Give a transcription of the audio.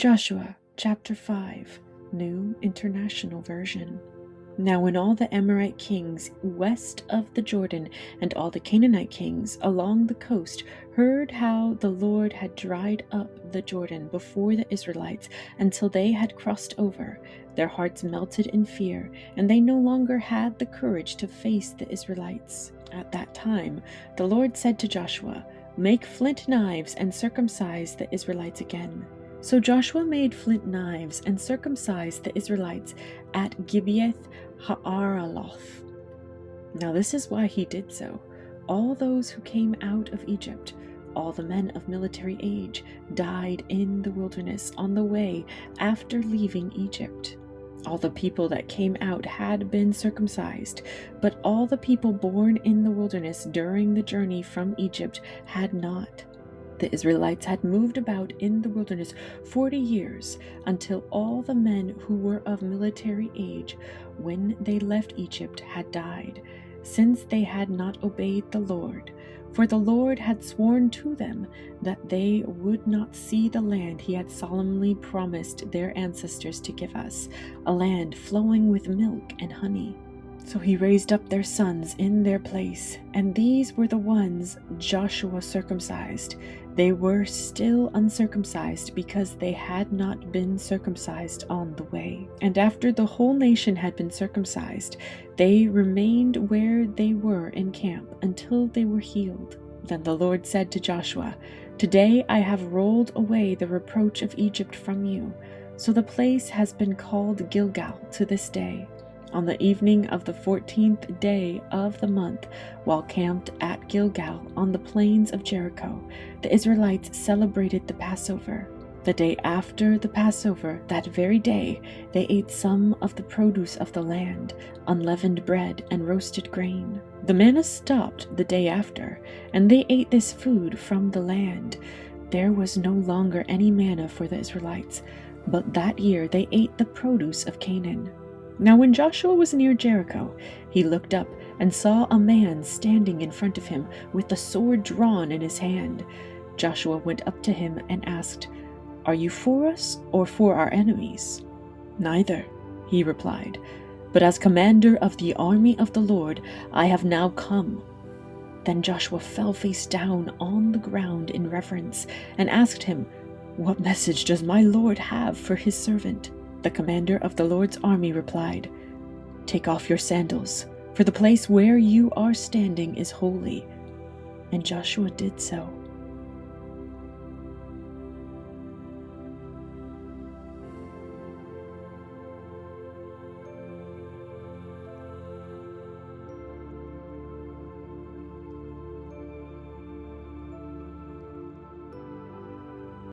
Joshua chapter 5, New International Version. Now when all the Amorite kings west of the Jordan and all the Canaanite kings along the coast heard how the Lord had dried up the Jordan before the Israelites until they had crossed over, their hearts melted in fear, and they no longer had the courage to face the Israelites. At that time, the Lord said to Joshua, "Make flint knives and circumcise the Israelites again." So Joshua made flint knives and circumcised the Israelites at Gibeath Ha'araloth. Now this is why he did so. All those who came out of Egypt, all the men of military age, died in the wilderness on the way after leaving Egypt. All the people that came out had been circumcised, but all the people born in the wilderness during the journey from Egypt had not. The Israelites had moved about in the wilderness 40 years until all the men who were of military age when they left Egypt had died, since they had not obeyed the Lord. For the Lord had sworn to them that they would not see the land he had solemnly promised their ancestors to give us, a land flowing with milk and honey. So he raised up their sons in their place, and these were the ones Joshua circumcised. They were still uncircumcised because they had not been circumcised on the way. And after the whole nation had been circumcised, they remained where they were in camp until they were healed. Then the Lord said to Joshua, "Today I have rolled away the reproach of Egypt from you." So the place has been called Gilgal to this day. On the evening of the 14th day of the month, while camped at Gilgal on the plains of Jericho, the Israelites celebrated the Passover. The day after the Passover, that very day, they ate some of the produce of the land, unleavened bread and roasted grain. The manna stopped the day after, and they ate this food from the land. There was no longer any manna for the Israelites, but that year they ate the produce of Canaan. Now when Joshua was near Jericho, he looked up and saw a man standing in front of him with a sword drawn in his hand. Joshua went up to him and asked, "Are you for us or for our enemies?" "Neither," he replied, "but as commander of the army of the Lord, I have now come." Then Joshua fell face down on the ground in reverence and asked him, "What message does my Lord have for his servant?" The commander of the Lord's army replied, "Take off your sandals, for the place where you are standing is holy." And Joshua did so.